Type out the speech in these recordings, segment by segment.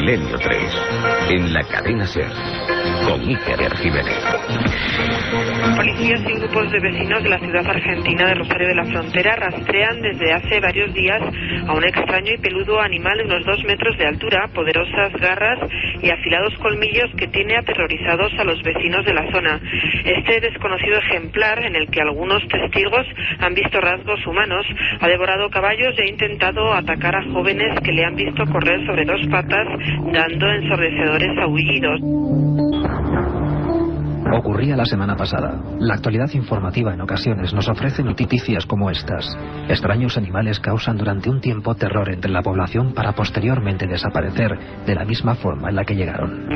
Milenio 3, en la cadena SER, con Iker Jiménez. Policías y grupos de vecinos de la ciudad argentina de Rosario de la Frontera rastrean desde hace varios días a un extraño y peludo animal de unos 2 metros de altura, poderosas garras y afilados colmillos que tiene aterrorizados a los vecinos de la zona. Este desconocido ejemplar, en el que algunos testigos han visto rasgos humanos, ha devorado caballos y ha intentado atacar a jóvenes que le han visto correr sobre 2 patas, dando ensordecedores aullidos. Ocurría la semana pasada. La actualidad informativa en ocasiones nos ofrece noticias como estas. Extraños animales causan durante un tiempo terror entre la población para posteriormente desaparecer de la misma forma en la que llegaron.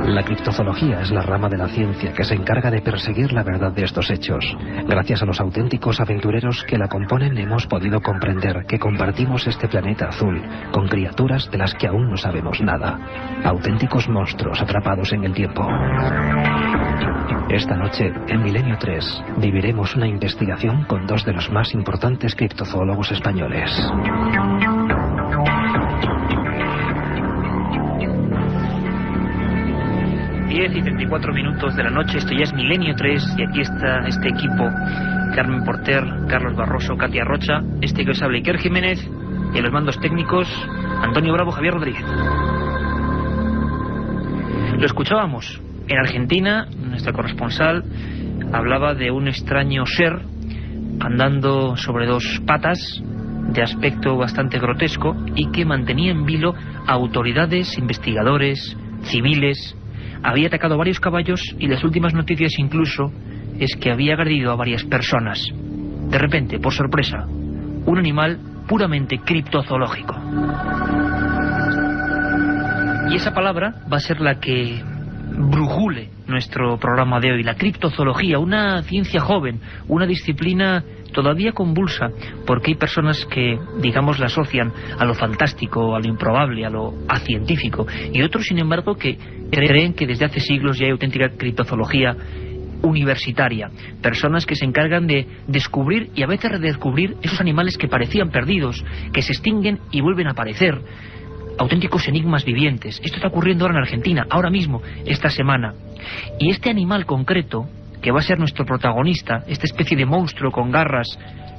La criptozoología es la rama de la ciencia que se encarga de perseguir la verdad de estos hechos. Gracias a los auténticos aventureros que la componen hemos podido comprender que compartimos este planeta azul con criaturas de las que aún no sabemos nada. Auténticos monstruos atrapados en el tiempo. Esta noche, en Milenio 3, viviremos una investigación con 2 de los más importantes criptozoólogos españoles. 10:34 de la noche, esto ya es Milenio 3 y aquí está este equipo: Carmen Porter, Carlos Barroso, Katia Rocha, este que os habla Iker Jiménez, y en los mandos técnicos Antonio Bravo, Javier Rodríguez. Lo escuchábamos en Argentina, nuestro corresponsal hablaba de un extraño ser andando sobre 2 patas, de aspecto bastante grotesco, y que mantenía en vilo a autoridades, investigadores, civiles. Había atacado a varios caballos y las últimas noticias incluso es que había agredido a varias personas. De repente, por sorpresa, un animal puramente criptozoológico. Y esa palabra va a ser la que brujule nuestro programa de hoy. La criptozoología, una ciencia joven, una disciplina todavía convulsa, porque hay personas que, digamos, la asocian a lo fantástico, a lo improbable, a lo acientífico, y otros, sin embargo, que creen que desde hace siglos ya hay auténtica criptozoología universitaria. Personas que se encargan de descubrir y a veces redescubrir esos animales que parecían perdidos, que se extinguen y vuelven a aparecer. Auténticos enigmas vivientes. Esto está ocurriendo ahora en Argentina, ahora mismo, esta semana. Y este animal concreto, que va a ser nuestro protagonista, esta especie de monstruo con garras,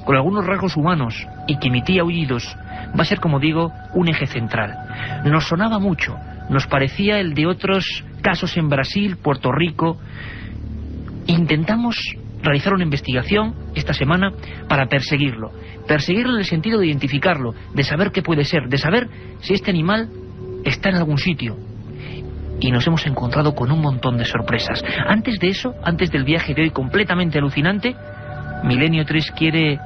con algunos rasgos humanos y que emitía aullidos, va a ser, como digo, un eje central. Nos sonaba mucho, nos parecía el de otros casos en Brasil, Puerto Rico. Intentamos realizar una investigación esta semana para perseguirlo en el sentido de identificarlo, de saber qué puede ser, de saber si este animal está en algún sitio. Y nos hemos encontrado con un montón de sorpresas. Antes de eso, antes del viaje de hoy completamente alucinante, Milenio 3 quiere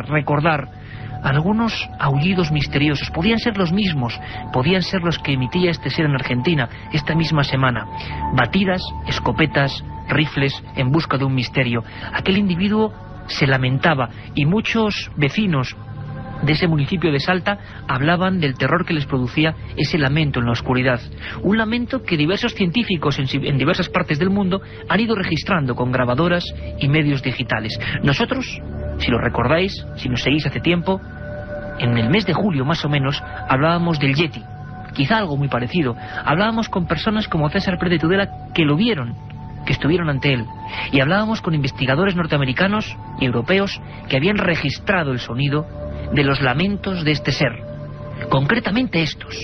recordar algunos aullidos misteriosos. Podían ser los mismos, podían ser los que emitía este ser en Argentina esta misma semana. Batidas, escopetas, rifles en busca de un misterio. Aquel individuo se lamentaba y muchos vecinos de ese municipio de Salta hablaban del terror que les producía ese lamento en la oscuridad. Un lamento que diversos científicos en diversas partes del mundo han ido registrando con grabadoras y medios digitales. Nosotros, si lo recordáis, si nos seguís hace tiempo, en el mes de julio más o menos hablábamos del Yeti, quizá algo muy parecido. Hablábamos con personas como César Pérez de Tudela que lo vieron, que estuvieron ante él, y hablábamos con investigadores norteamericanos y europeos que habían registrado el sonido de los lamentos de este ser, concretamente estos.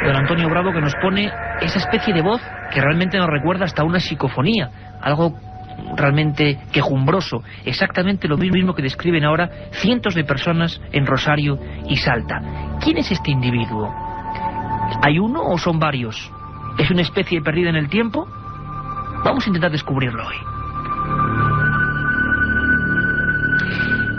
Don Antonio Bravo, que nos pone esa especie de voz que realmente nos recuerda hasta una psicofonía, algo realmente quejumbroso, exactamente lo mismo que describen ahora cientos de personas en Rosario y Salta. ¿Quién es este individuo? ¿Hay uno o son varios? ¿Es una especie perdida en el tiempo? Vamos a intentar descubrirlo hoy.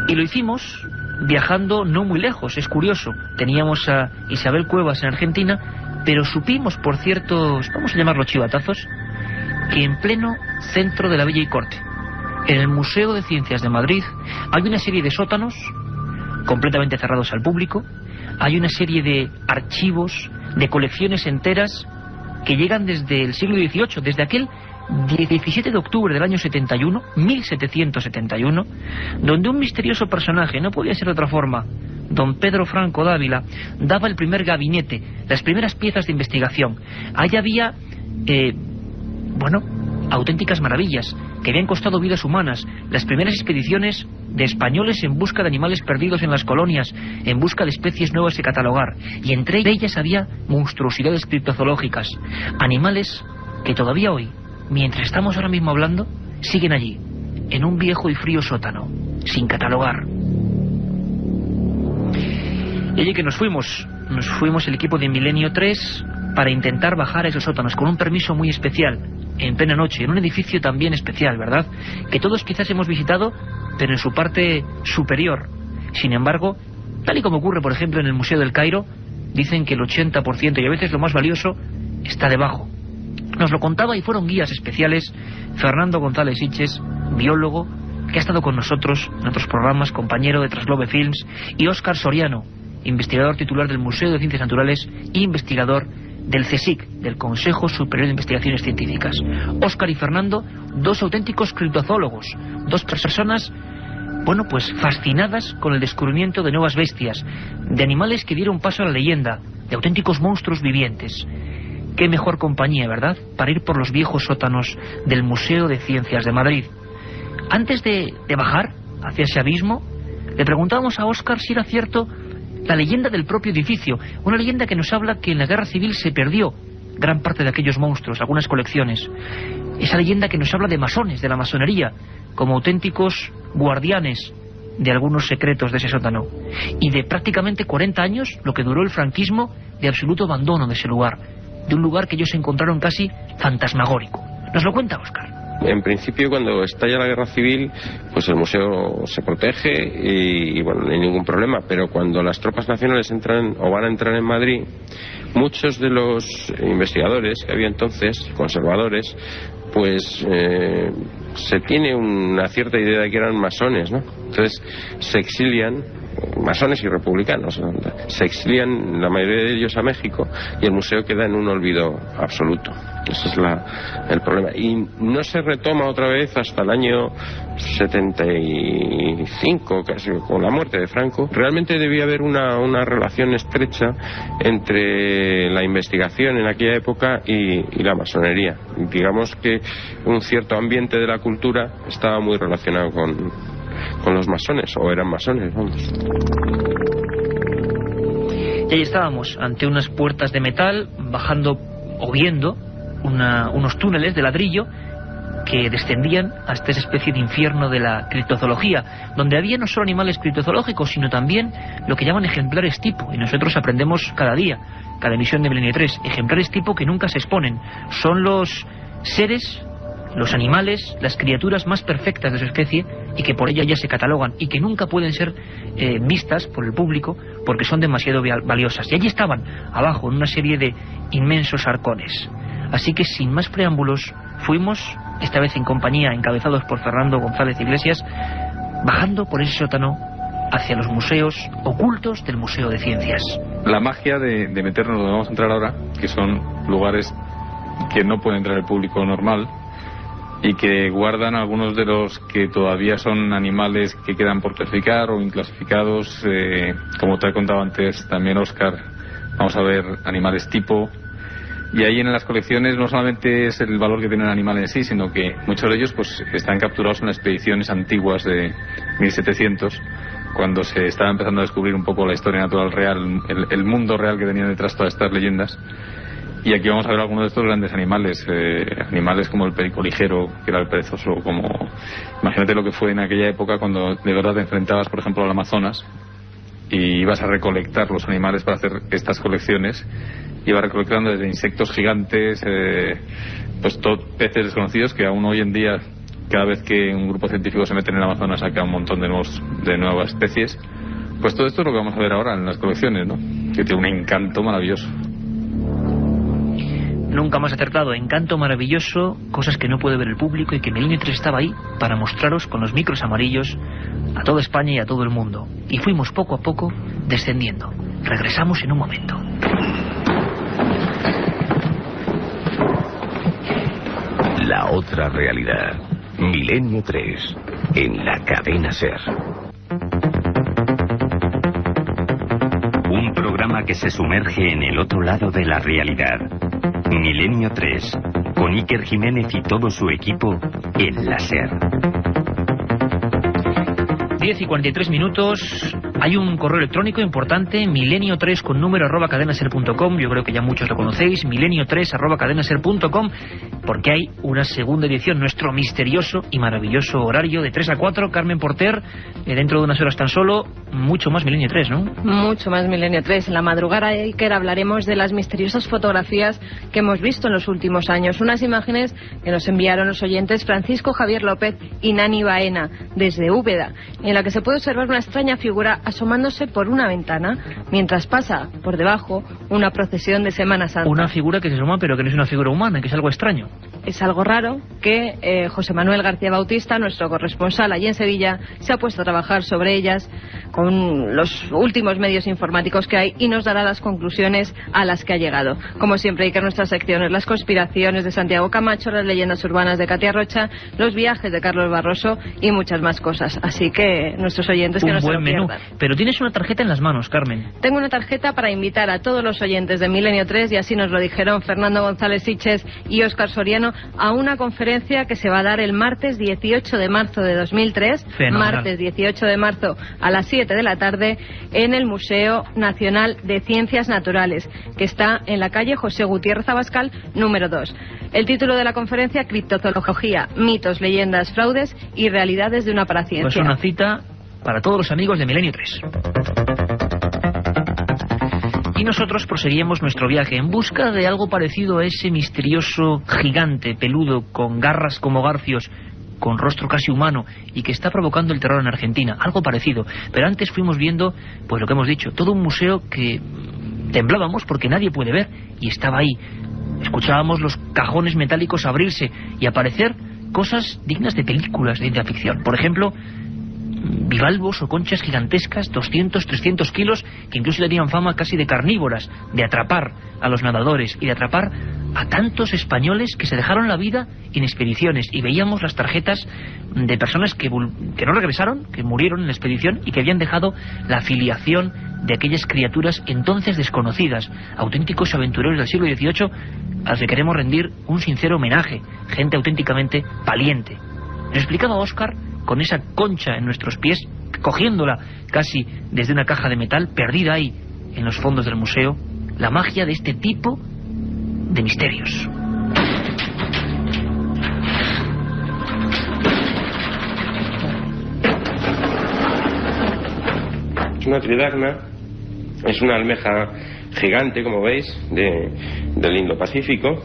Y lo hicimos viajando no muy lejos, es curioso. Teníamos a Isabel Cuevas en Argentina, pero supimos por ciertos, vamos a llamarlo chivatazos, que en pleno centro de la Bella y Corte, en el Museo de Ciencias de Madrid, hay una serie de sótanos completamente cerrados al público, hay una serie de archivos, de colecciones enteras que llegan desde el siglo XVIII, desde aquel 17 de octubre del año 71, 1771, donde un misterioso personaje, no podía ser de otra forma, don Pedro Franco Dávila, daba el primer gabinete, las primeras piezas de investigación. Ahí había, auténticas maravillas, que habían costado vidas humanas, las primeras expediciones de españoles en busca de animales perdidos en las colonias, en busca de especies nuevas que catalogar, y entre ellas había monstruosidades criptozoológicas, animales que todavía hoy, mientras estamos ahora mismo hablando, siguen allí, en un viejo y frío sótano, sin catalogar. Y oye, que nos fuimos el equipo de Milenio 3 para intentar bajar a esos sótanos con un permiso muy especial, en plena noche, en un edificio también especial, ¿verdad? Que todos quizás hemos visitado, pero en su parte superior. Sin embargo, tal y como ocurre, por ejemplo, en el Museo del Cairo, dicen que el 80% y a veces lo más valioso está debajo. Nos lo contaba, y fueron guías especiales, Fernando González Sitges, biólogo, que ha estado con nosotros en otros programas, compañero de Traslobe Films, y Óscar Soriano, investigador titular del Museo de Ciencias Naturales e investigador del CSIC, del Consejo Superior de Investigaciones Científicas. Óscar y Fernando, dos auténticos criptozoólogos, dos personas, fascinadas con el descubrimiento de nuevas bestias, de animales que dieron paso a la leyenda, de auténticos monstruos vivientes. Qué mejor compañía, ¿verdad?, para ir por los viejos sótanos del Museo de Ciencias de Madrid. Antes de bajar hacia ese abismo, le preguntábamos a Óscar si era cierto la leyenda del propio edificio, una leyenda que nos habla que en la Guerra Civil se perdió gran parte de aquellos monstruos, algunas colecciones. Esa leyenda que nos habla de masones, de la masonería, como auténticos guardianes de algunos secretos de ese sótano. Y de prácticamente 40 años, lo que duró el franquismo, de absoluto abandono de ese lugar, de un lugar que ellos encontraron casi fantasmagórico. ¿Nos lo cuenta Óscar? En principio, cuando estalla la guerra civil, pues el museo se protege y no hay ningún problema. Pero cuando las tropas nacionales entran o van a entrar en Madrid, muchos de los investigadores que había entonces, conservadores, se tiene una cierta idea de que eran masones, ¿no? Entonces se exilian, masones y republicanos, se exilian la mayoría de ellos a México, y el museo queda en un olvido absoluto. Ese es el problema. Y no se retoma otra vez hasta el año 75, casi, con la muerte de Franco. Realmente debía haber una relación estrecha entre la investigación en aquella época y la masonería. Digamos que un cierto ambiente de la cultura estaba muy relacionado con los masones, o eran masones, vamos. Y ahí estábamos, ante unas puertas de metal, bajando o viendo unos túneles de ladrillo que descendían hasta esa especie de infierno de la criptozoología, donde había no solo animales criptozoológicos, sino también lo que llaman ejemplares tipo, y nosotros aprendemos cada día, cada emisión de Milenio 3, ejemplares tipo que nunca se exponen. Son los seres, los animales, las criaturas más perfectas de su especie, y que por ella ya se catalogan y que nunca pueden ser vistas por el público porque son demasiado valiosas. Y allí estaban, abajo, en una serie de inmensos arcones. Así que sin más preámbulos, fuimos, esta vez en compañía, encabezados por Fernando González Iglesias, bajando por ese sótano hacia los museos ocultos del Museo de Ciencias. La magia de meternos donde vamos a entrar ahora, que son lugares que no puede entrar el público normal, y que guardan algunos de los que todavía son animales que quedan por clasificar o inclasificados, como te he contado antes también Óscar. Vamos a ver animales tipo, y ahí en las colecciones no solamente es el valor que tiene el animal en sí, sino que muchos de ellos están capturados en las expediciones antiguas de 1700, cuando se estaba empezando a descubrir un poco la historia natural real, el mundo real que tenían detrás todas estas leyendas. Y aquí vamos a ver algunos de estos grandes animales, animales como el perico ligero, que era el perezoso, imagínate lo que fue en aquella época cuando de verdad te enfrentabas, por ejemplo, al Amazonas y ibas a recolectar los animales para hacer estas colecciones. Ibas recolectando desde insectos gigantes, peces desconocidos que aún hoy en día, cada vez que un grupo científico se mete en el Amazonas, saca un montón de nuevas especies. Pues todo esto es lo que vamos a ver ahora en las colecciones, ¿no? Que tiene un encanto maravilloso. Nunca más acertado, encanto maravilloso, cosas que no puede ver el público, y que Milenio 3 estaba ahí para mostraros con los micros amarillos a toda España y a todo el mundo. Y fuimos poco a poco descendiendo. Regresamos en un momento. La otra otra realidad. Milenio 3, en la cadena SER. Un programa que se sumerge en el otro lado de la realidad. Milenio 3, con Iker Jiménez y todo su equipo en la SER. 10:43. Hay un correo electrónico importante, milenio3 con número @cadenaser.com. Yo creo que ya muchos lo conocéis, milenio3 @cadenaser.com, porque hay una segunda edición, nuestro misterioso y maravilloso horario de 3 a 4. Carmen Porter, dentro de unas horas tan solo, mucho más Milenio 3, ¿no? Mucho más Milenio 3. En la madrugada, Iker, hablaremos de las misteriosas fotografías que hemos visto en los últimos años. Unas imágenes que nos enviaron los oyentes Francisco Javier López y Nani Baena, desde Úbeda, en la que se puede observar una extraña figura asomándose por una ventana, mientras pasa por debajo una procesión de Semana Santa. Una figura que se asoma, pero que no es una figura humana, que es algo extraño. Es algo raro que José Manuel García Bautista, nuestro corresponsal allí en Sevilla, se ha puesto a trabajar sobre ellas con los últimos medios informáticos que hay y nos dará las conclusiones a las que ha llegado. Como siempre, hay que nuestras secciones, las conspiraciones de Santiago Camacho, las leyendas urbanas de Katia Rocha, los viajes de Carlos Barroso y muchas más cosas. Así que nuestros oyentes que no se lo pierdan. Un buen menú. Pero tienes una tarjeta en las manos, Carmen. Tengo una tarjeta para invitar a todos los oyentes de Milenio 3, y así nos lo dijeron Fernando González Siches y Óscar Soriano, a una conferencia que se va a dar el martes 18 de marzo de 2003, Fenomenal. Martes 18 de marzo a las 7 de la tarde, en el Museo Nacional de Ciencias Naturales, que está en la calle José Gutiérrez Abascal, número 2. El título de la conferencia: Criptozoología, mitos, leyendas, fraudes y realidades de una paraciencia. Pues una cita para todos los amigos de Milenio 3. Y nosotros proseguimos nuestro viaje en busca de algo parecido a ese misterioso gigante peludo con garras como garfios, con rostro casi humano, y que está provocando el terror en Argentina. Algo parecido. Pero antes fuimos viendo, pues lo que hemos dicho, todo un museo que temblábamos porque nadie puede ver, y estaba ahí. Escuchábamos los cajones metálicos abrirse y aparecer cosas dignas de películas de ciencia ficción. Por ejemplo, bivalvos o conchas gigantescas, 200, 300 kilos, que incluso tenían fama casi de carnívoras, de atrapar a los nadadores y de atrapar a tantos españoles que se dejaron la vida en expediciones. Y veíamos las tarjetas de personas que no regresaron, que murieron en la expedición y que habían dejado la filiación de aquellas criaturas entonces desconocidas, auténticos aventureros del siglo XVIII, a los que queremos rendir un sincero homenaje, gente auténticamente valiente. Nos explicaba Óscar, con esa concha en nuestros pies, cogiéndola casi desde una caja de metal, perdida ahí en los fondos del museo, la magia de este tipo de misterios. Es una tridacna, es una almeja gigante, como veis, del Indo-Pacífico,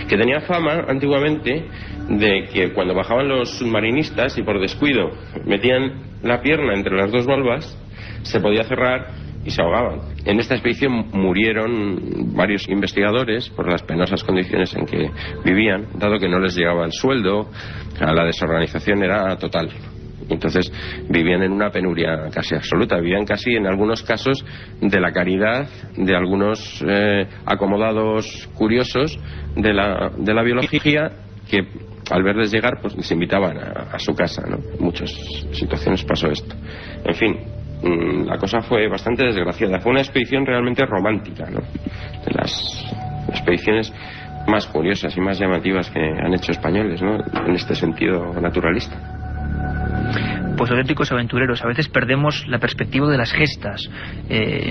que tenía fama antiguamente de que cuando bajaban los submarinistas y por descuido metían la pierna entre las dos valvas, se podía cerrar y se ahogaban. En esta expedición murieron varios investigadores por las penosas condiciones en que vivían, dado que no les llegaba el sueldo, la desorganización era total. Entonces vivían en una penuria casi absoluta, vivían casi en algunos casos de la caridad de algunos acomodados curiosos de la biología, que al verles llegar pues les invitaban a su casa, ¿no? En muchas situaciones pasó esto. En fin, la cosa fue bastante desgraciada. Fue una expedición realmente romántica, ¿no? De las expediciones más curiosas y más llamativas que han hecho españoles, ¿no? En este sentido naturalista. Pues auténticos aventureros. A veces perdemos la perspectiva de las gestas,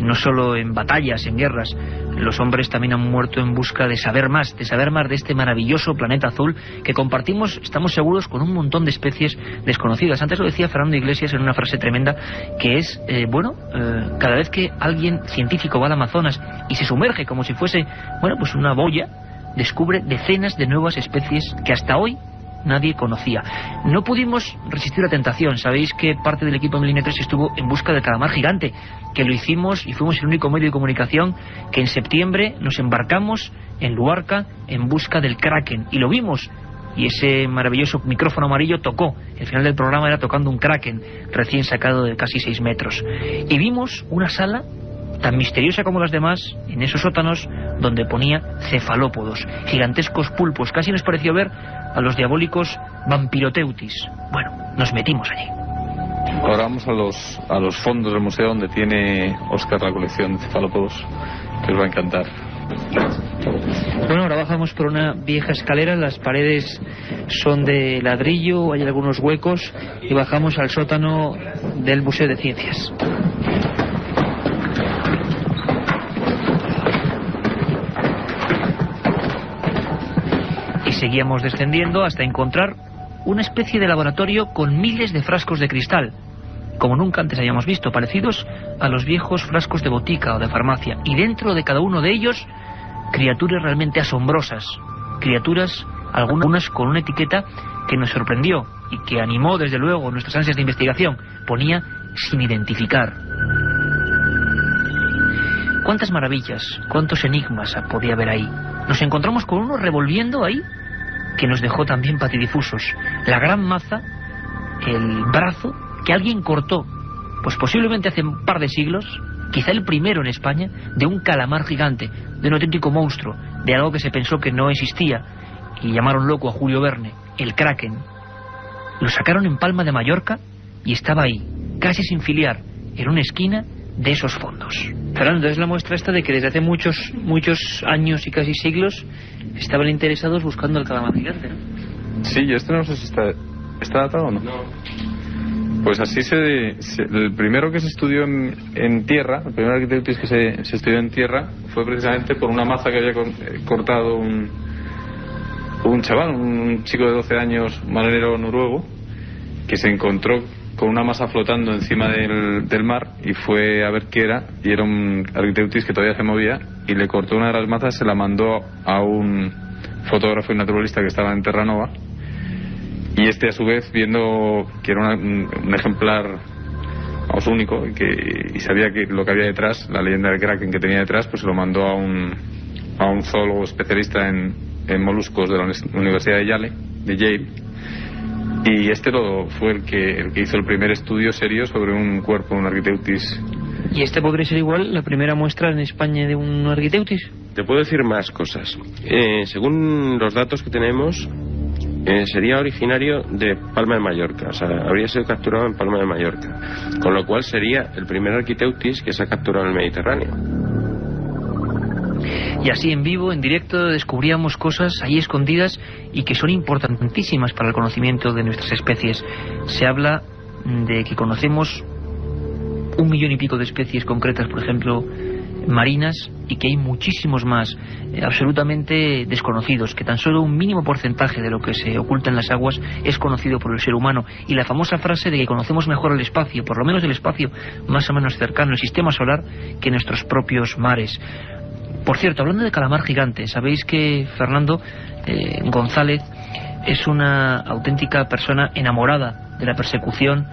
no solo en batallas, en guerras. Los hombres también han muerto en busca de saber más de este maravilloso planeta azul que compartimos, estamos seguros, con un montón de especies desconocidas. Antes lo decía Fernando Iglesias en una frase tremenda, que es, cada vez que alguien científico va al Amazonas y se sumerge como si fuese, pues una boya, descubre decenas de nuevas especies que hasta hoy nadie conocía. No pudimos resistir la tentación. Sabéis que parte del equipo de Milenio 3 estuvo en busca del calamar gigante, que lo hicimos y fuimos el único medio de comunicación que en septiembre nos embarcamos en Luarca en busca del kraken, y lo vimos, y ese maravilloso micrófono amarillo tocó. El final del programa era tocando un kraken recién sacado de casi 6 metros, y vimos una sala tan misteriosa como las demás, en esos sótanos donde ponía cefalópodos, gigantescos pulpos. Casi nos pareció ver a los diabólicos vampiroteutis. Bueno, nos metimos allí. Ahora vamos a los fondos del museo donde tiene Óscar la colección de cefalópodos, que os va a encantar. Bueno, ahora bajamos por una vieja escalera, las paredes son de ladrillo, hay algunos huecos, y bajamos al sótano del Museo de Ciencias. Y seguíamos descendiendo hasta encontrar una especie de laboratorio con miles de frascos de cristal, como nunca antes habíamos visto, parecidos a los viejos frascos de botica o de farmacia, y dentro de cada uno de ellos criaturas realmente asombrosas, criaturas, algunas con una etiqueta que nos sorprendió y que animó desde luego nuestras ansias de investigación. Ponía sin identificar. Cuántas maravillas, cuántos enigmas podía haber ahí. Nos encontramos con uno revolviendo ahí que nos dejó también patidifusos. La gran maza, el brazo que alguien cortó, pues posiblemente hace un par de siglos, quizá el primero en España, de un calamar gigante, de un auténtico monstruo, de algo que se pensó que no existía, y llamaron loco a Julio Verne, el Kraken. Lo sacaron en Palma de Mallorca y estaba ahí, casi sin filiar, en una esquina de esos fondos. Fernando, es la muestra esta de que desde hace muchos años y casi siglos estaban interesados buscando el calamar gigante, ¿no? Sí, yo no sé si está datado o no. Pues así el primero que se estudió en tierra, el primer arquiteutis que se estudió en tierra, fue precisamente por una maza que había cortado un chaval, un chico de 12 años, marinero noruego, que se encontró con una masa flotando encima del mar y fue a ver qué era, y era un arquiteutis que todavía se movía, y le cortó una de las mazas, se la mandó a un fotógrafo y naturalista que estaba en Terranova. Y este, a su vez, viendo que era un ejemplar, vamos, único, y sabía que lo que había detrás, la leyenda del Kraken que tenía detrás, pues se lo mandó a un zoólogo especialista en moluscos de la Universidad de Yale. Y este fue el que hizo el primer estudio serio sobre un cuerpo, un arquiteutis. ¿Y este podría ser igual la primera muestra en España de un arquiteutis? Te puedo decir más cosas. Según los datos que tenemos, sería originario de Palma de Mallorca, o sea, habría sido capturado en Palma de Mallorca, con lo cual sería el primer arquiteutis que se ha capturado en el Mediterráneo. Y así en vivo, en directo, descubríamos cosas ahí escondidas y que son importantísimas para el conocimiento de nuestras especies. Se habla de que conocemos 1 millón y pico de especies concretas, por ejemplo, marinas, y que hay muchísimos más absolutamente desconocidos, que tan solo un mínimo porcentaje de lo que se oculta en las aguas es conocido por el ser humano. Y la famosa frase de que conocemos mejor el espacio, por lo menos el espacio más o menos cercano, el sistema solar, que nuestros propios mares. Por cierto, hablando de calamar gigante, sabéis que Fernando González es una auténtica persona enamorada de la persecución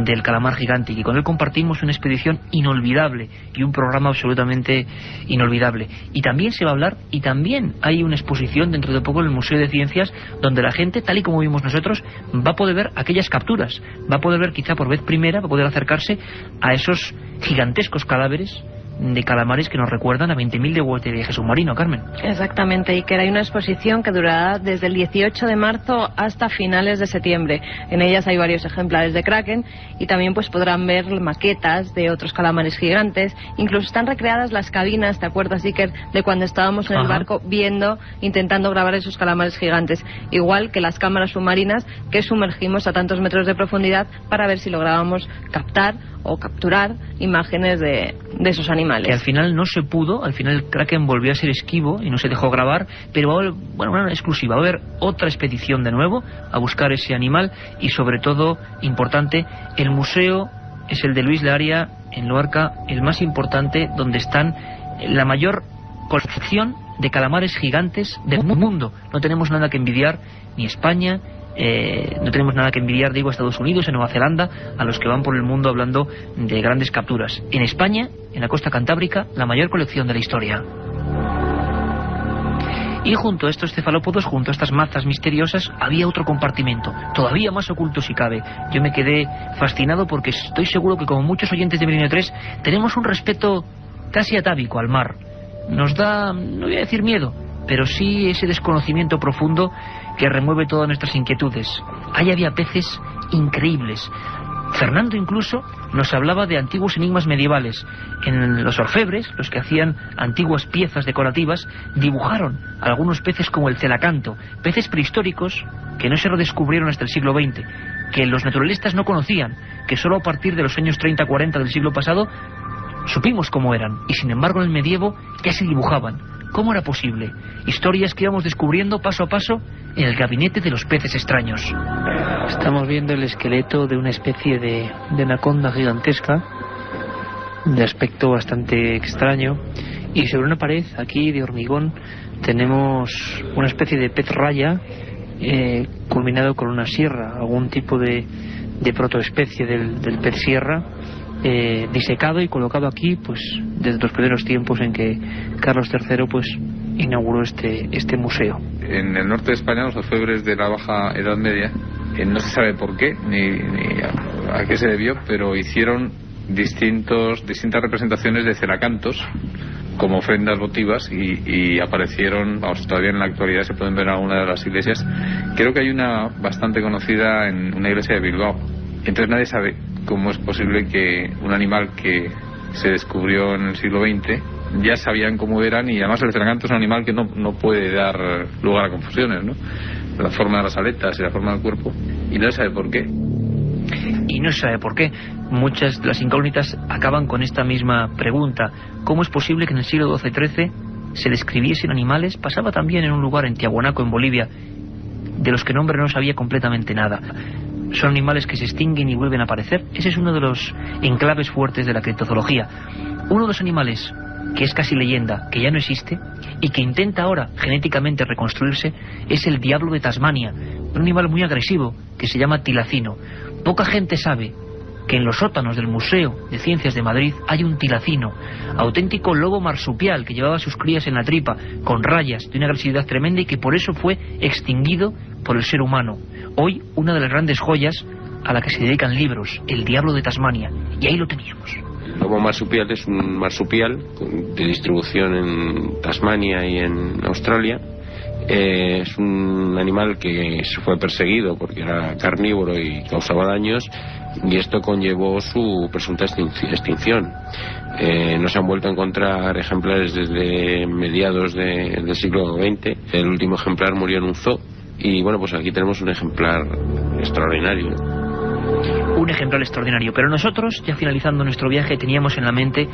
del calamar gigante, y con él compartimos una expedición inolvidable y un programa absolutamente inolvidable. Y también se va a hablar, y también hay una exposición dentro de poco en el Museo de Ciencias, donde la gente, tal y como vimos nosotros, va a poder ver aquellas capturas, va a poder ver quizá por vez primera, va a poder acercarse a esos gigantescos cadáveres de calamares que nos recuerdan a 20.000 leguas de viaje submarino, Carmen. Exactamente, y que hay una exposición que durará desde el 18 de marzo hasta finales de septiembre. En ellas hay varios ejemplares de Kraken, y también pues podrán ver maquetas de otros calamares gigantes. Incluso están recreadas las cabinas, ¿te acuerdas, Iker, de cuando estábamos en el barco intentando grabar esos calamares gigantes? Igual que las cámaras submarinas que sumergimos a tantos metros de profundidad para ver si lográbamos captar o capturar imágenes de esos animales. Que al final no se pudo, al final el Kraken volvió a ser esquivo y no se dejó grabar, pero va a haber, una exclusiva, va a haber otra expedición de nuevo a buscar ese animal. Y sobre todo, importante, el museo es el de Luis Laria en Luarca, el más importante, donde están la mayor colección de calamares gigantes del mundo. No tenemos nada que envidiar ni España, no tenemos nada que envidiar, digo, a Estados Unidos, en Nueva Zelanda, a los que van por el mundo hablando de grandes capturas. En España, en la costa cantábrica, la mayor colección de la historia. Y junto a estos cefalópodos, junto a estas mazas misteriosas, había otro compartimento, todavía más oculto si cabe. Yo me quedé fascinado porque estoy seguro que, como muchos oyentes de Milenio 3, tenemos un respeto casi atávico al mar. Nos da, no voy a decir miedo, pero sí ese desconocimiento profundo que remueve todas nuestras inquietudes. Ahí había peces increíbles. Fernando incluso nos hablaba de antiguos enigmas medievales. En los orfebres, los que hacían antiguas piezas decorativas, dibujaron algunos peces como el celacanto, peces prehistóricos que no se redescubrieron hasta el siglo XX, que los naturalistas no conocían, que solo a partir de los años 30-40 del siglo pasado supimos cómo eran, y sin embargo en el medievo ya se dibujaban. ¿Cómo era posible? Historias que íbamos descubriendo paso a paso en el gabinete de los peces extraños. Estamos viendo el esqueleto de una especie de anaconda gigantesca, de aspecto bastante extraño, y sobre una pared aquí de hormigón tenemos una especie de pez raya culminado con una sierra, algún tipo de protoespecie del pez sierra, disecado y colocado aquí pues desde los primeros tiempos en que Carlos III pues inauguró este museo. En el norte de España, los orfebres de la Baja Edad Media, no se sabe por qué ni a qué se debió, pero hicieron distintas representaciones de celacantos como ofrendas votivas y aparecieron, todavía en la actualidad se pueden ver en alguna de las iglesias. Creo que hay una bastante conocida en una iglesia de Bilbao. Entonces nadie sabe cómo es posible que un animal que se descubrió en el siglo XX ya sabían cómo eran, y además el celacanto es un animal que no puede dar lugar a confusiones, ¿no? La forma de las aletas y la forma del cuerpo, y no se sabe por qué. Y no se sabe por qué. Muchas de las incógnitas acaban con esta misma pregunta. ¿Cómo es posible que en el siglo XII-XIII se describiesen animales? Pasaba también en un lugar en Tiahuanaco, en Bolivia, de los que el hombre no sabía completamente nada. Son animales que se extinguen y vuelven a aparecer. Ese es uno de los enclaves fuertes de la criptozoología. Uno de los animales que es casi leyenda, que ya no existe y que intenta ahora genéticamente reconstruirse, es el diablo de Tasmania, un animal muy agresivo que se llama tilacino. Poca gente sabe que en los sótanos del Museo de Ciencias de Madrid hay un tilacino, auténtico lobo marsupial que llevaba a sus crías en la tripa, con rayas, de una agresividad tremenda, y que por eso fue extinguido por el ser humano. Hoy una de las grandes joyas a la que se dedican libros, el diablo de Tasmania, y ahí lo teníamos. El lobo marsupial es un marsupial de distribución en Tasmania y en Australia. Es un animal que se fue perseguido porque era carnívoro y causaba daños, y esto conllevó su presunta extinción. No se han vuelto a encontrar ejemplares desde mediados del siglo XX. El último ejemplar murió en un zoo, y bueno, pues aquí tenemos un ejemplar extraordinario. Un ejemplar extraordinario, pero nosotros, ya finalizando nuestro viaje, teníamos en la mente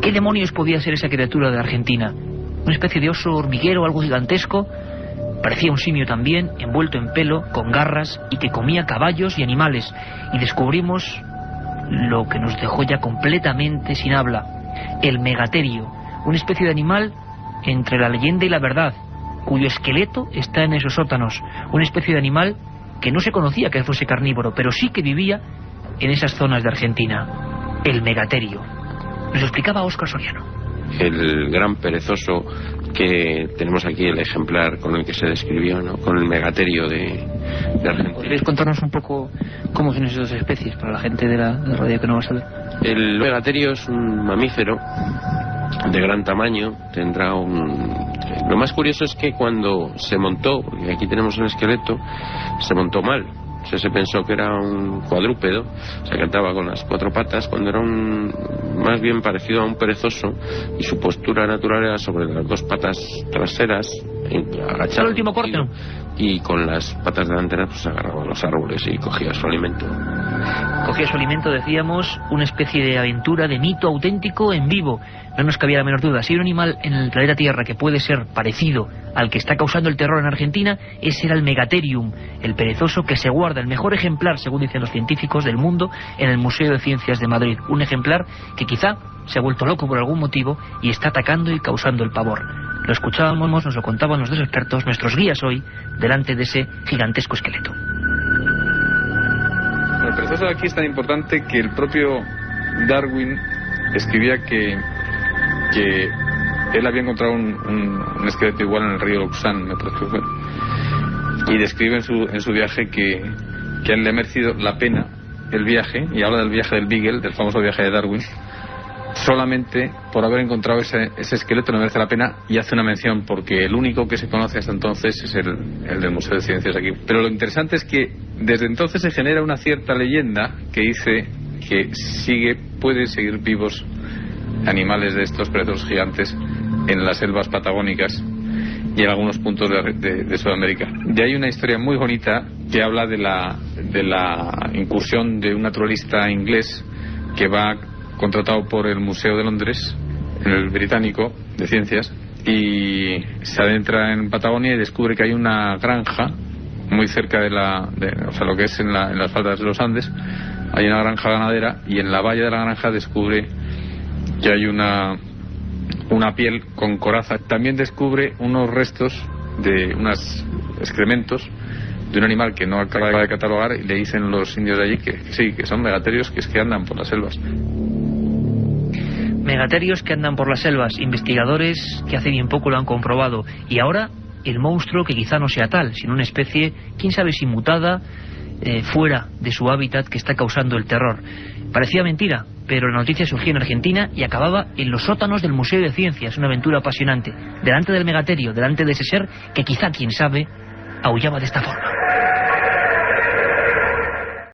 qué demonios podía ser esa criatura de Argentina. Una especie de oso hormiguero, algo gigantesco, parecía un simio también, envuelto en pelo, con garras, y que comía caballos y animales, y descubrimos lo que nos dejó ya completamente sin habla: el megaterio, una especie de animal entre la leyenda y la verdad, cuyo esqueleto está en esos sótanos, una especie de animal que no se conocía que fuese carnívoro, pero sí que vivía en esas zonas de Argentina, el megaterio. Nos explicaba Óscar Soriano. El gran perezoso, que tenemos aquí el ejemplar con el que se describió, ¿no?, con el megaterio de Argentina. ¿Podríais contarnos un poco cómo son esas dos especies para la gente de la radio que no va a saber? El megaterio es un mamífero de gran tamaño, tendrá Lo más curioso es que cuando se montó, porque aquí tenemos un esqueleto, se montó mal. O sea, se pensó que era un cuadrúpedo, se cantaba con las cuatro patas, cuando era más bien parecido a un perezoso, y su postura natural era sobre las dos patas traseras, agachado. ¿El último corte? Y con las patas delanteras pues agarraba a los árboles y cogía su alimento. Cogía su alimento, decíamos, una especie de aventura, de mito auténtico en vivo. No nos cabía la menor duda. Si hay un animal en el planeta Tierra que puede ser parecido al que está causando el terror en Argentina, ese era el Megatherium, el perezoso que se guarda, el mejor ejemplar, según dicen los científicos del mundo, en el Museo de Ciencias de Madrid. Un ejemplar que quizá se ha vuelto loco por algún motivo y está atacando y causando el pavor. Lo escuchábamos, nos lo contaban los dos expertos, nuestros guías hoy, delante de ese gigantesco esqueleto. El perezoso de aquí es tan importante que el propio Darwin escribía que él había encontrado un esqueleto igual en el río Luxán, me parece que fue, y describe en su viaje que a él le ha merecido la pena el viaje, y habla del viaje del Beagle, del famoso viaje de Darwin, solamente por haber encontrado ese esqueleto no merece la pena, y hace una mención porque el único que se conoce hasta entonces es el del Museo de Ciencias aquí. Pero lo interesante es que desde entonces se genera una cierta leyenda que dice que pueden seguir vivos animales de estos predadores gigantes en las selvas patagónicas y en algunos puntos de Sudamérica. De ahí una historia muy bonita que habla de la incursión de un naturalista inglés que va contratado por el Museo de Londres, el británico de ciencias, y se adentra en Patagonia y descubre que hay una granja muy cerca de lo que es en las faldas de los Andes. Hay una granja ganadera, y en la valla de la granja descubre que hay una piel con coraza. También descubre unos restos de unos excrementos de un animal que no acaba de catalogar, y le dicen los indios de allí que sí, que son megaterios, que andan por las selvas. Megaterios que andan por las selvas, investigadores que hace bien poco lo han comprobado, y ahora el monstruo que quizá no sea tal, sino una especie, quién sabe si mutada, fuera de su hábitat, que está causando el terror. Parecía mentira, pero la noticia surgió en Argentina y acababa en los sótanos del Museo de Ciencias, una aventura apasionante, delante del megaterio, delante de ese ser que quizá, quién sabe, aullaba de esta forma.